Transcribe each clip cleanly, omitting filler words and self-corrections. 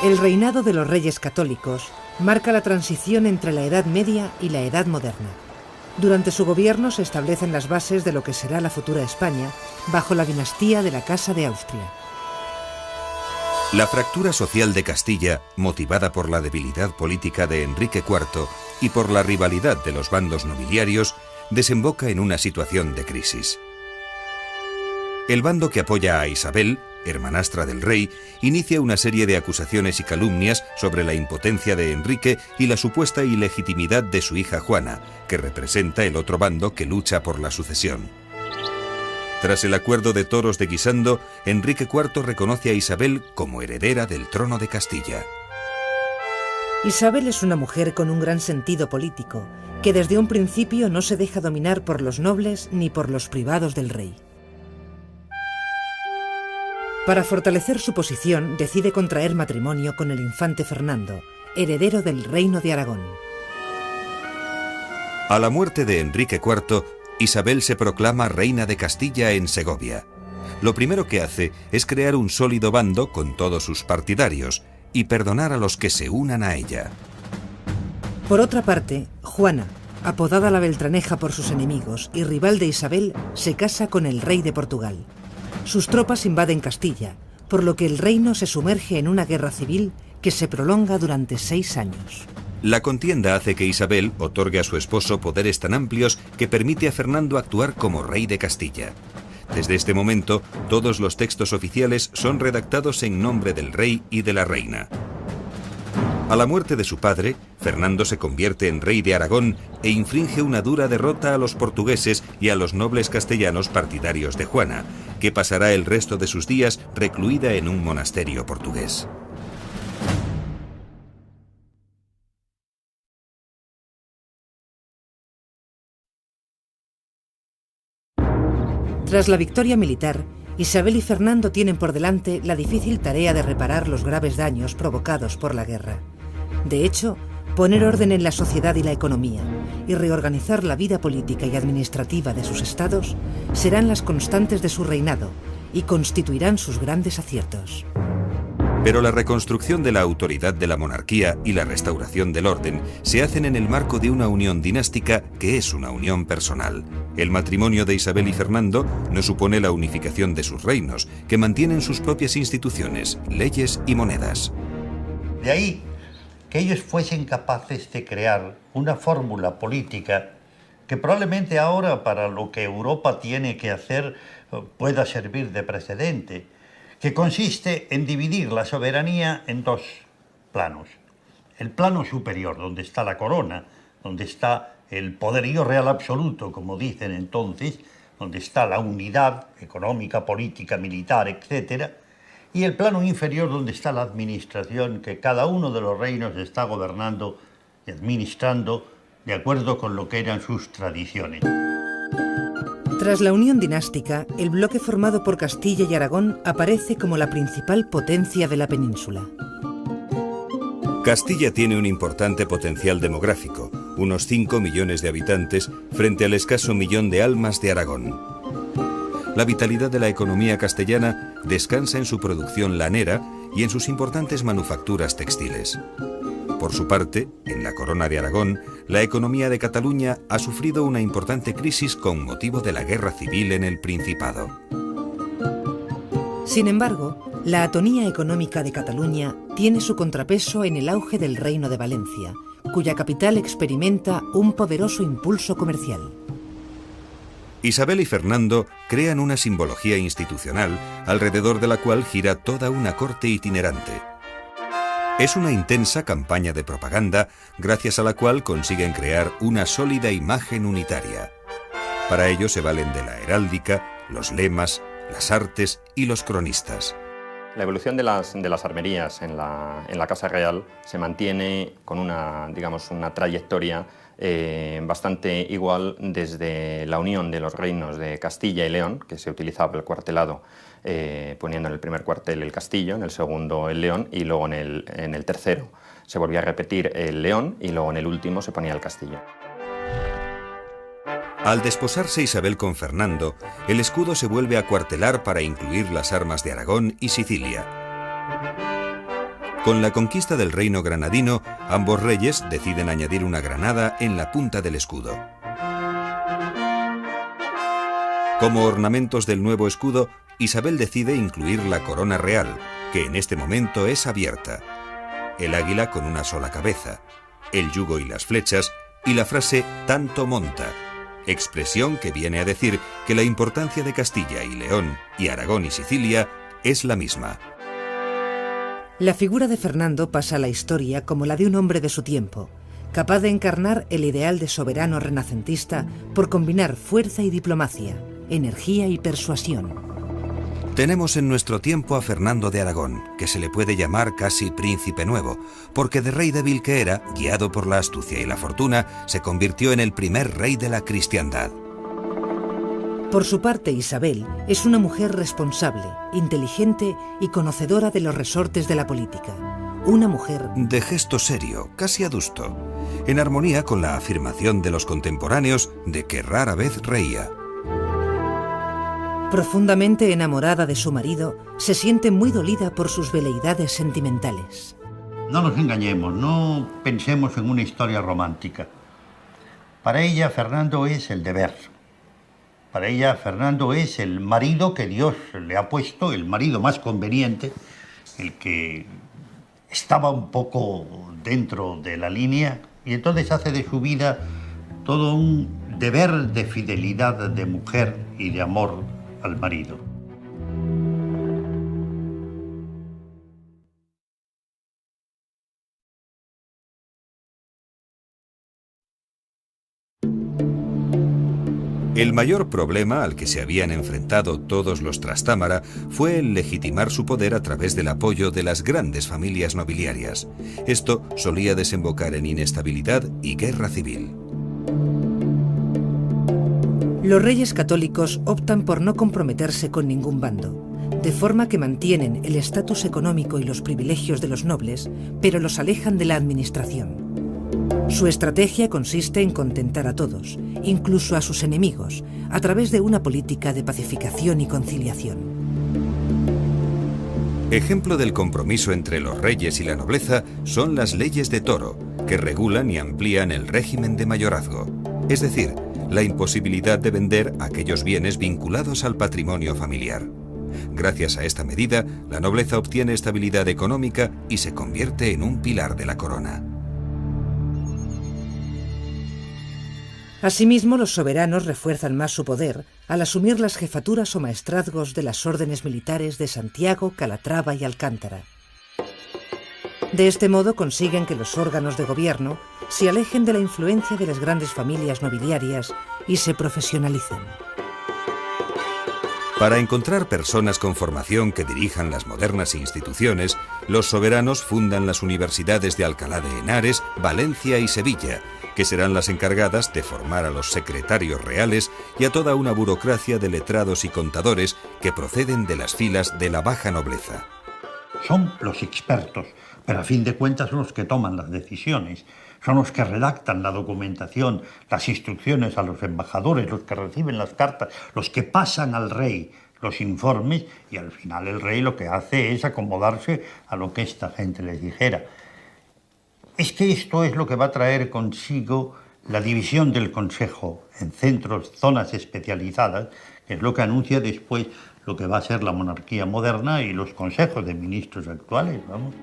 El reinado de los reyes católicos marca la transición entre la Edad Media y la Edad Moderna. Durante su gobierno se establecen las bases de lo que será la futura España, bajo la dinastía de la Casa de Austria. La fractura social de Castilla, motivada por la debilidad política de Enrique IV y por la rivalidad de los bandos nobiliarios, desemboca en una situación de crisis. El bando que apoya a Isabel, hermanastra del rey, inicia una serie de acusaciones y calumnias sobre la impotencia de Enrique y la supuesta ilegitimidad de su hija Juana, que representa el otro bando que lucha por la sucesión. Tras el acuerdo de Toros de Guisando, Enrique IV reconoce a Isabel como heredera del trono de Castilla. Isabel es una mujer con un gran sentido político, que desde un principio no se deja dominar por los nobles ni por los privados del rey. Para fortalecer su posición, decide contraer matrimonio con el infante Fernando, heredero del reino de Aragón. A la muerte de Enrique IV, Isabel se proclama reina de Castilla en Segovia. Lo primero que hace es crear un sólido bando con todos sus partidarios y perdonar a los que se unan a ella. Por otra parte, Juana, apodada la Beltraneja por sus enemigos y rival de Isabel, se casa con el rey de Portugal. Sus tropas invaden Castilla, por lo que el reino se sumerge en una guerra civil que se prolonga durante 6 años. La contienda hace que Isabel otorgue a su esposo poderes tan amplios que permite a Fernando actuar como rey de Castilla. Desde este momento, todos los textos oficiales son redactados en nombre del rey y de la reina. A la muerte de su padre, Fernando se convierte en rey de Aragón e inflige una dura derrota a los portugueses y a los nobles castellanos partidarios de Juana, que pasará el resto de sus días recluida en un monasterio portugués. Tras la victoria militar, Isabel y Fernando tienen por delante la difícil tarea de reparar los graves daños provocados por la guerra. De hecho, poner orden en la sociedad y la economía y reorganizar la vida política y administrativa de sus estados serán las constantes de su reinado y constituirán sus grandes aciertos. Pero la reconstrucción de la autoridad de la monarquía y la restauración del orden se hacen en el marco de una unión dinástica que es una unión personal. El matrimonio de Isabel y Fernando no supone la unificación de sus reinos, que mantienen sus propias instituciones, leyes y monedas. De ahí que ellos fuesen capaces de crear una fórmula política que probablemente ahora para lo que Europa tiene que hacer pueda servir de precedente, que consiste en dividir la soberanía en 2 planos. El plano superior, donde está la corona, donde está el poderío real absoluto, como dicen entonces, donde está la unidad económica, política, militar, etc., y el plano inferior, donde está la administración, que cada uno de los reinos está gobernando y administrando de acuerdo con lo que eran sus tradiciones. Tras la unión dinástica, el bloque formado por Castilla y Aragón aparece como la principal potencia de la península. Castilla tiene un importante potencial demográfico, unos 5 millones de habitantes frente al escaso millón de almas de Aragón. La vitalidad de la economía castellana descansa en su producción lanera y en sus importantes manufacturas textiles. Por su parte, en la Corona de Aragón, la economía de Cataluña ha sufrido una importante crisis con motivo de la guerra civil en el Principado. Sin embargo, la atonía económica de Cataluña tiene su contrapeso en el auge del Reino de Valencia, cuya capital experimenta un poderoso impulso comercial. Isabel y Fernando crean una simbología institucional alrededor de la cual gira toda una corte itinerante. Es una intensa campaña de propaganda gracias a la cual consiguen crear una sólida imagen unitaria. Para ello se valen de la heráldica, los lemas, las artes y los cronistas. La evolución de las armerías en la Casa Real se mantiene con una trayectoria bastante igual desde la unión de los reinos de Castilla y León, que se utilizaba el cuartelado poniendo en el primer cuartel el castillo, en el segundo el león y luego en el tercero se volvía a repetir el león y luego en el último se ponía el castillo. Al desposarse Isabel con Fernando, el escudo se vuelve a cuartelar para incluir las armas de Aragón y Sicilia. Con la conquista del reino granadino, ambos reyes deciden añadir una granada en la punta del escudo. Como ornamentos del nuevo escudo, Isabel decide incluir la corona real, que en este momento es abierta, el águila con una sola cabeza, el yugo y las flechas, y la frase «tanto monta», expresión que viene a decir que la importancia de Castilla y León, y Aragón y Sicilia, es la misma. La figura de Fernando pasa a la historia como la de un hombre de su tiempo, capaz de encarnar el ideal de soberano renacentista por combinar fuerza y diplomacia, energía y persuasión. Tenemos en nuestro tiempo a Fernando de Aragón, que se le puede llamar casi príncipe nuevo, porque de rey débil que era, guiado por la astucia y la fortuna, se convirtió en el primer rey de la cristiandad. Por su parte, Isabel es una mujer responsable, inteligente y conocedora de los resortes de la política. Una mujer de gesto serio, casi adusto, en armonía con la afirmación de los contemporáneos de que rara vez reía. Profundamente enamorada de su marido, se siente muy dolida por sus veleidades sentimentales. No nos engañemos, no pensemos en una historia romántica. Para ella, Fernando es el deber. Para ella, Fernando es el marido que Dios le ha puesto, el marido más conveniente, el que estaba un poco dentro de la línea, y entonces hace de su vida todo un deber de fidelidad de mujer y de amor al marido. El mayor problema al que se habían enfrentado todos los Trastámara fue el legitimar su poder a través del apoyo de las grandes familias nobiliarias. Esto solía desembocar en inestabilidad y guerra civil. Los reyes católicos optan por no comprometerse con ningún bando, de forma que mantienen el estatus económico y los privilegios de los nobles, pero los alejan de la administración. Su estrategia consiste en contentar a todos, incluso a sus enemigos, a través de una política de pacificación y conciliación. Ejemplo del compromiso entre los reyes y la nobleza son las leyes de Toro, que regulan y amplían el régimen de mayorazgo, es decir, la imposibilidad de vender aquellos bienes vinculados al patrimonio familiar. Gracias a esta medida, la nobleza obtiene estabilidad económica y se convierte en un pilar de la corona. Asimismo, los soberanos refuerzan más su poder al asumir las jefaturas o maestrazgos de las órdenes militares de Santiago, Calatrava y Alcántara. De este modo consiguen que los órganos de gobierno se alejen de la influencia de las grandes familias nobiliarias y se profesionalicen. Para encontrar personas con formación que dirijan las modernas instituciones, los soberanos fundan las universidades de Alcalá de Henares, Valencia y Sevilla, que serán las encargadas de formar a los secretarios reales y a toda una burocracia de letrados y contadores que proceden de las filas de la baja nobleza. Son los expertos, pero a fin de cuentas son los que toman las decisiones, son los que redactan la documentación, las instrucciones a los embajadores, los que reciben las cartas, los que pasan al rey los informes, y al final el rey lo que hace es acomodarse a lo que esta gente les dijera. Es que esto es lo que va a traer consigo la división del Consejo en centros, zonas especializadas, que es lo que anuncia después lo que va a ser la monarquía moderna y los consejos de ministros actuales, vamos.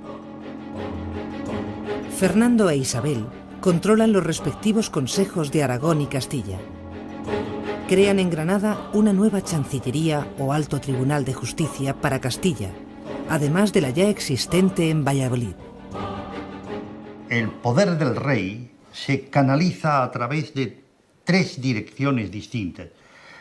Fernando e Isabel controlan los respectivos consejos de Aragón y Castilla. Crean en Granada una nueva Chancillería o Alto Tribunal de Justicia para Castilla, además de la ya existente en Valladolid. El poder del rey se canaliza a través de tres direcciones distintas.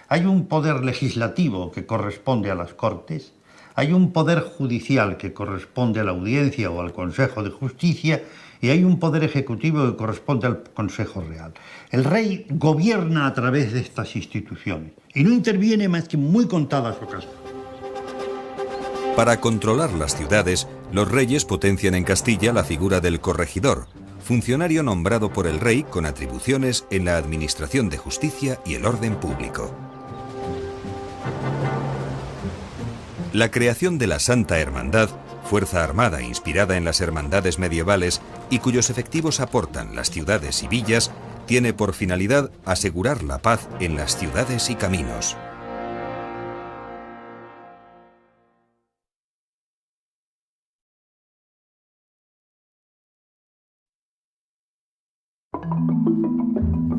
Hay un poder legislativo que corresponde a las Cortes, hay un poder judicial que corresponde a la Audiencia o al Consejo de Justicia y hay un poder ejecutivo que corresponde al Consejo Real. El rey gobierna a través de estas instituciones y no interviene más que en muy contadas ocasiones. Para controlar las ciudades, los reyes potencian en Castilla la figura del corregidor, funcionario nombrado por el rey con atribuciones en la administración de justicia y el orden público. La creación de la Santa Hermandad fuerza armada inspirada en las hermandades medievales y cuyos efectivos aportan las ciudades y villas, tiene por finalidad asegurar la paz en las ciudades y caminos.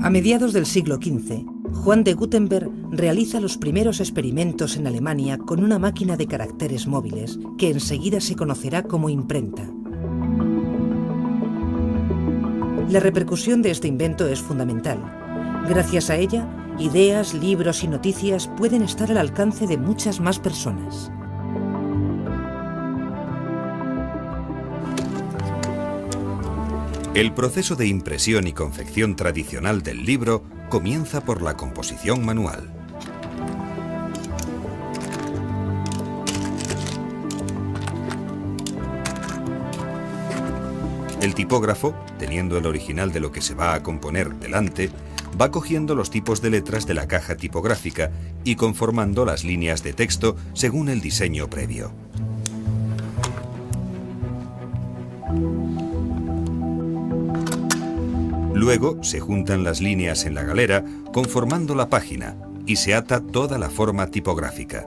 A mediados del siglo XV, Juan de Gutenberg realiza los primeros experimentos en Alemania con una máquina de caracteres móviles que enseguida se conocerá como imprenta. La repercusión de este invento es fundamental. Gracias a ella, ideas, libros y noticias pueden estar al alcance de muchas más personas. El proceso de impresión y confección tradicional del libro comienza por la composición manual. El tipógrafo, teniendo el original de lo que se va a componer delante, va cogiendo los tipos de letras de la caja tipográfica y conformando las líneas de texto según el diseño previo. Luego se juntan las líneas en la galera, conformando la página, y se ata toda la forma tipográfica.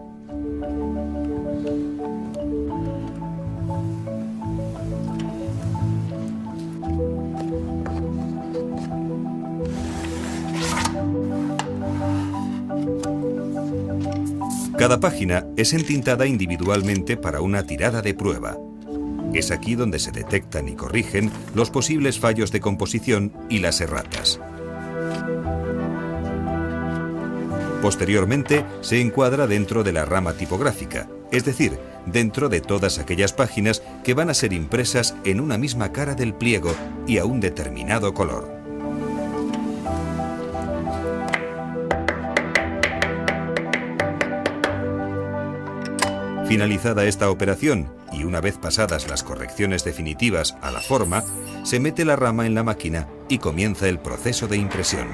Cada página es entintada individualmente para una tirada de prueba. Es aquí donde se detectan y corrigen los posibles fallos de composición y las erratas. Posteriormente, se encuadra dentro de la rama tipográfica, es decir, dentro de todas aquellas páginas que van a ser impresas en una misma cara del pliego y a un determinado color. Finalizada esta operación, y una vez pasadas las correcciones definitivas a la forma, se mete la rama en la máquina y comienza el proceso de impresión.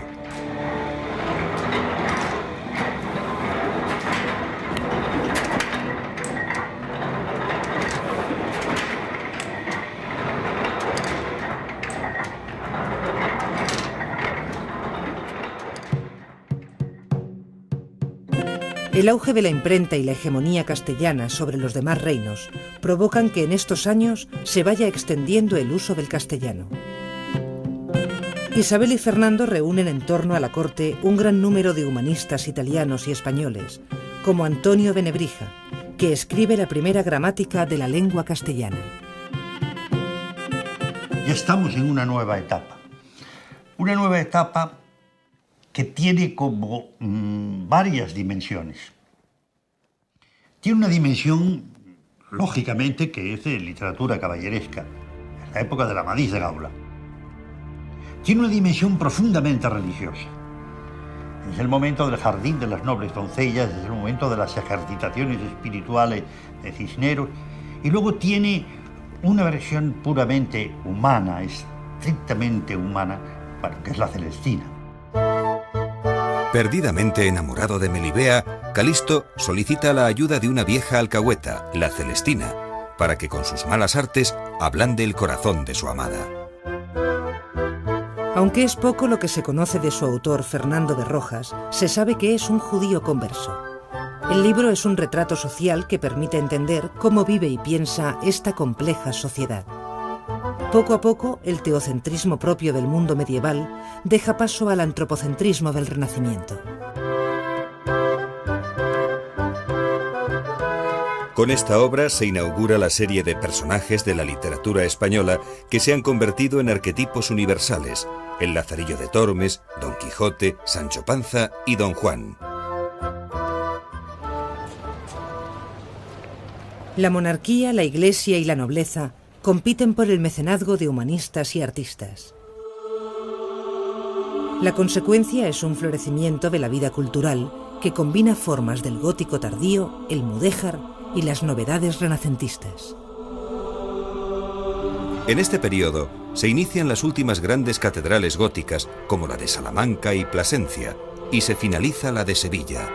El auge de la imprenta y la hegemonía castellana sobre los demás reinos provocan que en estos años se vaya extendiendo el uso del castellano. Isabel y Fernando reúnen en torno a la corte un gran número de humanistas italianos y españoles, como Antonio de Nebrija, que escribe la primera gramática de la lengua castellana. Ya estamos en una nueva etapa que tiene como varias dimensiones. Tiene una dimensión, lógicamente, que es de literatura caballeresca, en la época de la Amadís de Gaula. Tiene una dimensión profundamente religiosa. Es el momento del jardín de las nobles doncellas, es el momento de las ejercitaciones espirituales de Cisneros, y luego tiene una versión puramente humana, estrictamente humana, que es la Celestina. Perdidamente enamorado de Melibea, Calisto solicita la ayuda de una vieja alcahueta, la Celestina, para que con sus malas artes ablande el corazón de su amada. Aunque es poco lo que se conoce de su autor, Fernando de Rojas, se sabe que es un judío converso. El libro es un retrato social que permite entender cómo vive y piensa esta compleja sociedad. Poco a poco, el teocentrismo propio del mundo medieval deja paso al antropocentrismo del Renacimiento. Con esta obra se inaugura la serie de personajes de la literatura española que se han convertido en arquetipos universales: el Lazarillo de Tormes, Don Quijote, Sancho Panza y Don Juan. La monarquía, la iglesia y la nobleza compiten por el mecenazgo de humanistas y artistas. La consecuencia es un florecimiento de la vida cultural que combina formas del gótico tardío, el mudéjar y las novedades renacentistas. En este periodo se inician las últimas grandes catedrales góticas, como la de Salamanca y Plasencia, y se finaliza la de Sevilla.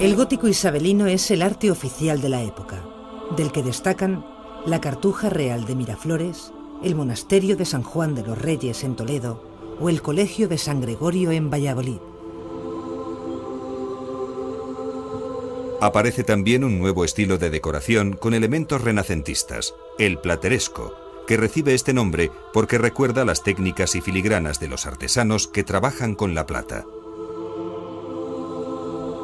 El gótico isabelino es el arte oficial de la época, del que destacan la Cartuja Real de Miraflores, el Monasterio de San Juan de los Reyes en Toledo o el Colegio de San Gregorio en Valladolid. Aparece también un nuevo estilo de decoración con elementos renacentistas, el plateresco, que recibe este nombre porque recuerda las técnicas y filigranas de los artesanos que trabajan con la plata.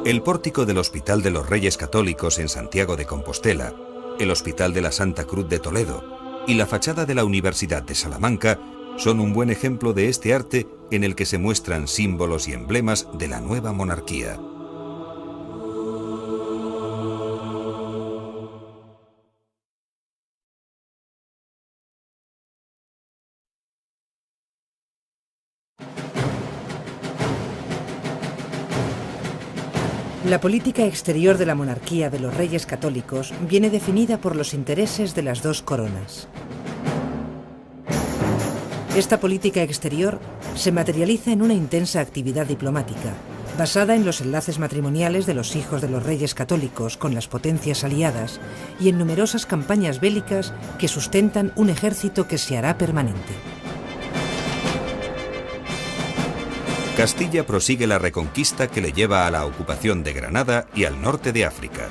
El pórtico del Hospital de los Reyes Católicos en Santiago de Compostela, el Hospital de la Santa Cruz de Toledo y la fachada de la Universidad de Salamanca son un buen ejemplo de este arte en el que se muestran símbolos y emblemas de la nueva monarquía. La política exterior de la monarquía de los Reyes Católicos viene definida por los intereses de las dos coronas. Esta política exterior se materializa en una intensa actividad diplomática, basada en los enlaces matrimoniales de los hijos de los Reyes Católicos con las potencias aliadas y en numerosas campañas bélicas que sustentan un ejército que se hará permanente. Castilla prosigue la reconquista que le lleva a la ocupación de Granada y al norte de África.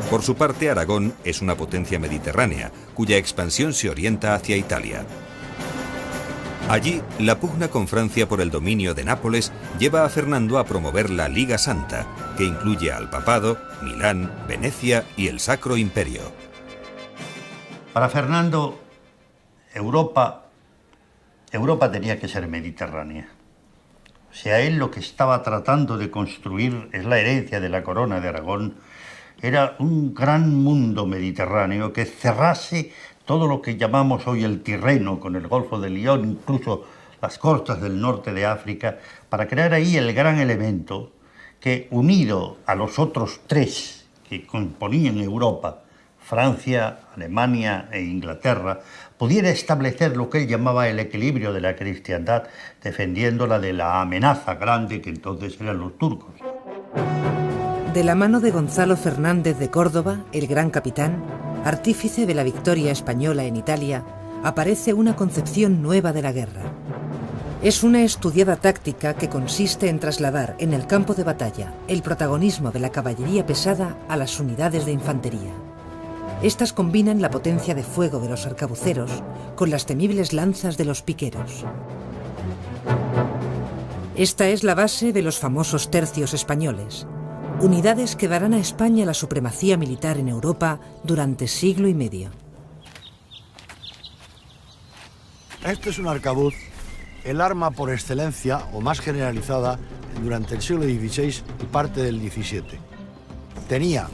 Por su parte, Aragón es una potencia mediterránea, cuya expansión se orienta hacia Italia. Allí, la pugna con Francia por el dominio de Nápoles lleva a Fernando a promover la Liga Santa, que incluye al Papado, Milán, Venecia y el Sacro Imperio. Para Fernando, Europa tenía que ser mediterránea. O sea, él lo que estaba tratando de construir es la herencia de la corona de Aragón. Era un gran mundo mediterráneo que cerrase todo lo que llamamos hoy el Tirreno, con el Golfo de Lión, incluso las costas del norte de África, para crear ahí el gran elemento que, unido a los otros tres que componían Europa, Francia, Alemania e Inglaterra, pudiera establecer lo que él llamaba el equilibrio de la cristiandad, defendiéndola de la amenaza grande que entonces eran los turcos. De la mano de Gonzalo Fernández de Córdoba, el gran capitán, artífice de la victoria española en Italia, aparece una concepción nueva de la guerra. Es una estudiada táctica que consiste en trasladar en el campo de batalla el protagonismo de la caballería pesada a las unidades de infantería. Estas combinan la potencia de fuego de los arcabuceros con las temibles lanzas de los piqueros. Esta es la base de los famosos tercios españoles, unidades que darán a España la supremacía militar en Europa durante siglo y medio. Esto es un arcabuz, el arma por excelencia o más generalizada durante el siglo XVI y parte del XVII. Tenía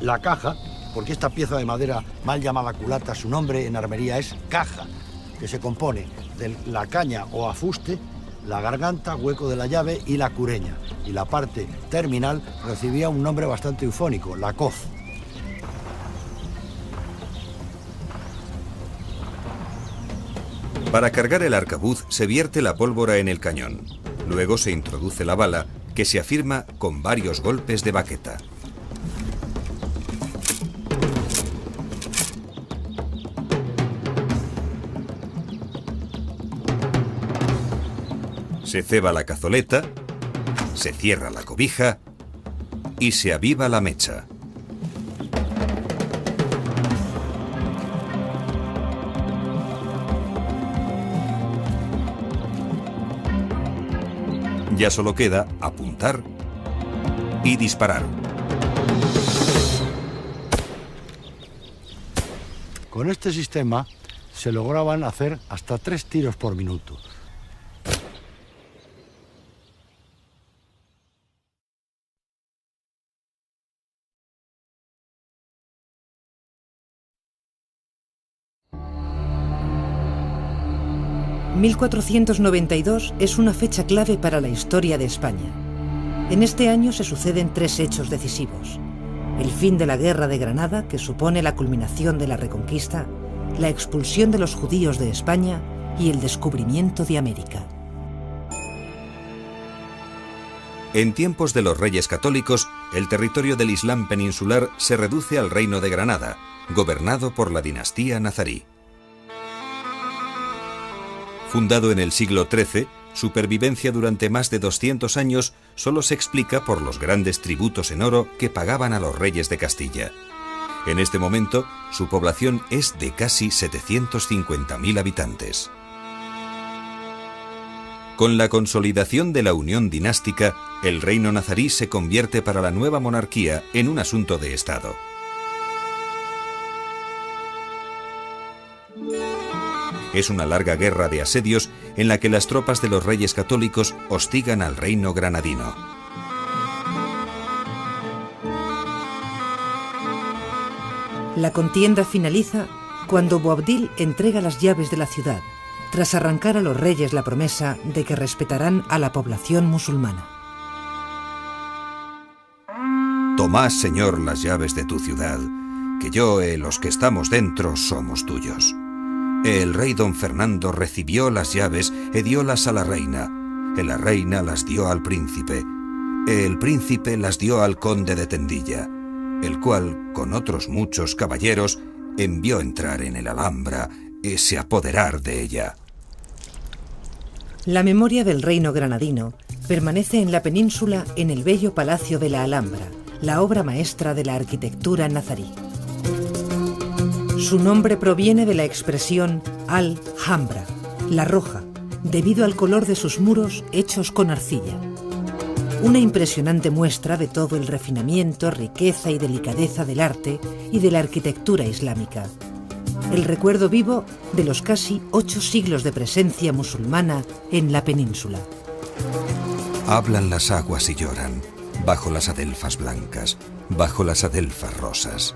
la caja, porque esta pieza de madera mal llamada culata, su nombre en armería es caja, que se compone de la caña o afuste, la garganta, hueco de la llave y la cureña. Y la parte terminal recibía un nombre bastante eufónico, la coz. Para cargar el arcabuz se vierte la pólvora en el cañón. Luego se introduce la bala, que se afirma con varios golpes de baqueta. Se ceba la cazoleta, se cierra la cobija y se aviva la mecha. Ya solo queda apuntar y disparar. Con este sistema se lograban hacer hasta 3 tiros por minuto. ...1492 es una fecha clave para la historia de España. En este año se suceden 3 hechos decisivos. El fin de la Guerra de Granada, que supone la culminación de la Reconquista, la expulsión de los judíos de España y el descubrimiento de América. En tiempos de los reyes católicos, el territorio del Islam peninsular se reduce al Reino de Granada, gobernado por la dinastía nazarí. Fundado en el siglo XIII, su pervivencia durante más de 200 años solo se explica por los grandes tributos en oro que pagaban a los reyes de Castilla. En este momento, su población es de casi 750.000 habitantes. Con la consolidación de la unión dinástica, el reino nazarí se convierte para la nueva monarquía en un asunto de Estado. Es una larga guerra de asedios en la que las tropas de los reyes católicos hostigan al reino granadino. La contienda finaliza cuando Boabdil entrega las llaves de la ciudad, tras arrancar a los reyes la promesa de que respetarán a la población musulmana. Tomad, Señor, las llaves de tu ciudad, que yo y los que estamos dentro somos tuyos. El rey don Fernando recibió las llaves y diólas a la reina. Y la reina las dio al príncipe. El príncipe las dio al conde de Tendilla, el cual, con otros muchos caballeros, envió entrar en el Alhambra y se apoderar de ella. La memoria del reino granadino permanece en la península en el bello Palacio de la Alhambra, la obra maestra de la arquitectura nazarí. Su nombre proviene de la expresión al-Hambra, la roja, debido al color de sus muros hechos con arcilla. Una impresionante muestra de todo el refinamiento, riqueza y delicadeza del arte y de la arquitectura islámica. El recuerdo vivo de los casi 8 siglos de presencia musulmana en la península. Hablan las aguas y lloran, bajo las adelfas blancas, bajo las adelfas rosas.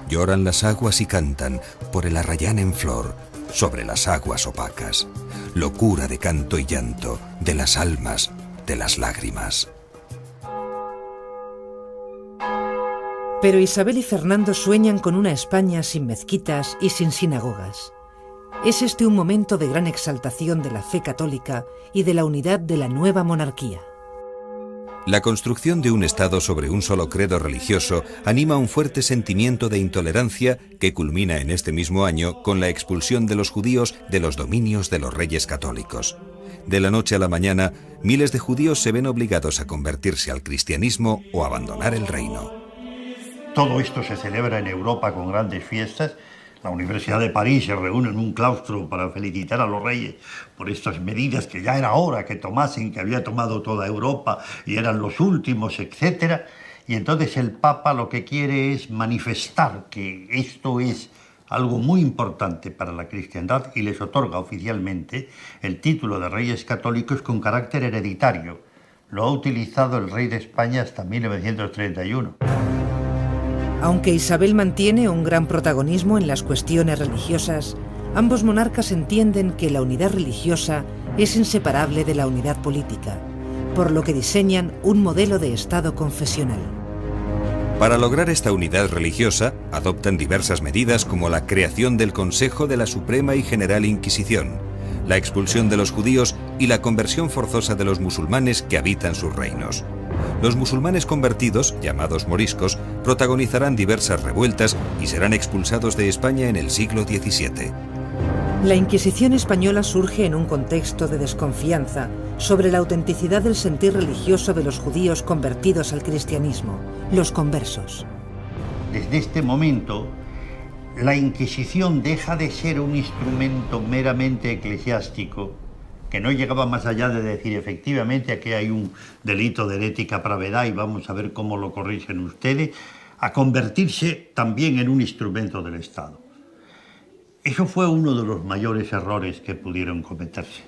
Lloran las aguas y cantan por el arrayán en flor, sobre las aguas opacas. Locura de canto y llanto, de las almas, de las lágrimas. Pero Isabel y Fernando sueñan con una España sin mezquitas y sin sinagogas. Es este un momento de gran exaltación de la fe católica y de la unidad de la nueva monarquía. La construcción de un Estado sobre un solo credo religioso anima un fuerte sentimiento de intolerancia que culmina en este mismo año con la expulsión de los judíos de los dominios de los reyes católicos. De la noche a la mañana, miles de judíos se ven obligados a convertirse al cristianismo o abandonar el reino. Todo esto se celebra en Europa con grandes fiestas. La Universidad de París se reúne en un claustro para felicitar a los reyes por estas medidas que ya era hora que tomasen, que había tomado toda Europa y eran los últimos, etc. Y entonces el Papa lo que quiere es manifestar que esto es algo muy importante para la cristiandad y les otorga oficialmente el título de Reyes Católicos con carácter hereditario. Lo ha utilizado el rey de España hasta 1931. Aunque Isabel mantiene un gran protagonismo en las cuestiones religiosas, ambos monarcas entienden que la unidad religiosa es inseparable de la unidad política, por lo que diseñan un modelo de Estado confesional. Para lograr esta unidad religiosa, adoptan diversas medidas como la creación del Consejo de la Suprema y General Inquisición, la expulsión de los judíos y la conversión forzosa de los musulmanes que habitan sus reinos. Los musulmanes convertidos, llamados moriscos, protagonizarán diversas revueltas y serán expulsados de España en el siglo XVII. La Inquisición española surge en un contexto de desconfianza sobre la autenticidad del sentir religioso de los judíos convertidos al cristianismo, los conversos. Desde este momento, la Inquisición deja de ser un instrumento meramente eclesiástico, que no llegaba más allá de decir efectivamente aquí hay un delito de herética pravedad y vamos a ver cómo lo corrigen ustedes, a convertirse también en un instrumento del Estado. Eso fue uno de los mayores errores que pudieron cometerse,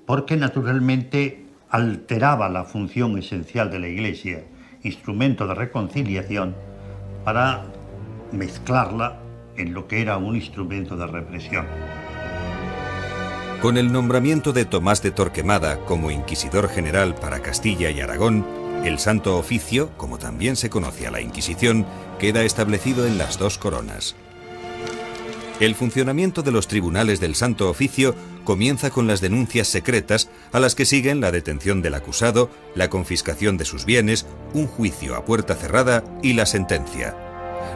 porque naturalmente alteraba la función esencial de la Iglesia, instrumento de reconciliación, para mezclarla en lo que era un instrumento de represión. Con el nombramiento de Tomás de Torquemada como Inquisidor General para Castilla y Aragón, el Santo Oficio, como también se conoce a la Inquisición, queda establecido en las dos coronas. El funcionamiento de los tribunales del Santo Oficio comienza con las denuncias secretas, a las que siguen la detención del acusado, la confiscación de sus bienes, un juicio a puerta cerrada y la sentencia.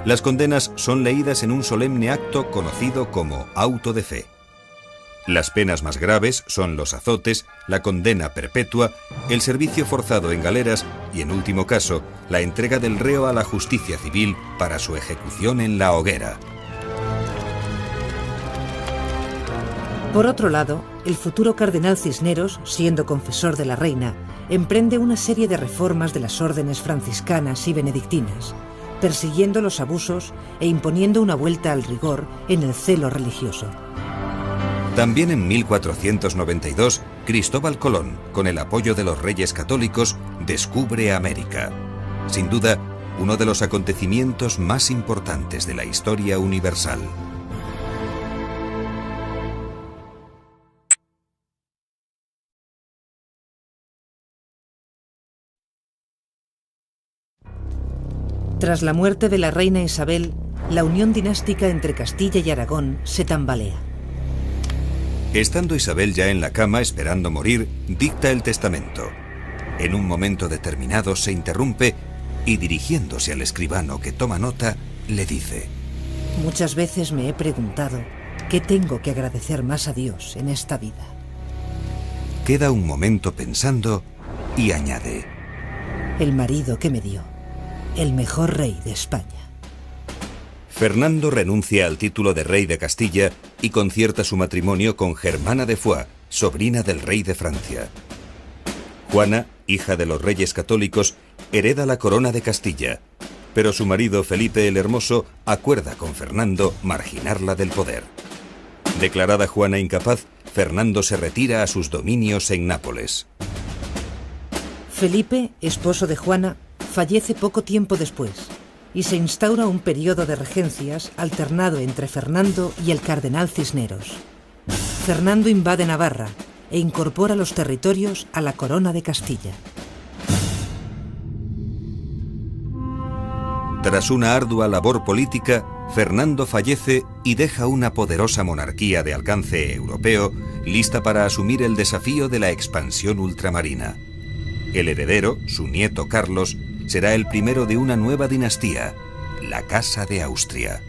Las condenas son leídas en un solemne acto conocido como auto de fe. Las penas más graves son los azotes, la condena perpetua, el servicio forzado en galeras y, en último caso, la entrega del reo a la justicia civil para su ejecución en la hoguera. Por otro lado, el futuro cardenal Cisneros, siendo confesor de la reina, emprende una serie de reformas de las órdenes franciscanas y benedictinas, persiguiendo los abusos e imponiendo una vuelta al rigor en el celo religioso. También en 1492, Cristóbal Colón, con el apoyo de los reyes católicos, descubre América. Sin duda, uno de los acontecimientos más importantes de la historia universal. Tras la muerte de la reina Isabel, la unión dinástica entre Castilla y Aragón se tambalea. Estando Isabel ya en la cama esperando morir, dicta el testamento. En un momento determinado se interrumpe y, dirigiéndose al escribano que toma nota, le dice: Muchas veces me he preguntado qué tengo que agradecer más a Dios en esta vida. Queda un momento pensando y añade: El marido que me dio, el mejor rey de España. Fernando renuncia al título de rey de Castilla y concierta su matrimonio con Germana de Foix, sobrina del rey de Francia. Juana, hija de los reyes católicos, hereda la corona de Castilla, pero su marido Felipe el Hermoso acuerda con Fernando marginarla del poder. Declarada Juana incapaz, Fernando se retira a sus dominios en Nápoles. Felipe, esposo de Juana, fallece poco tiempo después y se instaura un periodo de regencias alternado entre Fernando y el cardenal Cisneros. Fernando invade Navarra e incorpora los territorios a la corona de Castilla. Tras una ardua labor política, Fernando fallece y deja una poderosa monarquía de alcance europeo lista para asumir el desafío de la expansión ultramarina. El heredero, su nieto Carlos, será el primero de una nueva dinastía, la Casa de Austria.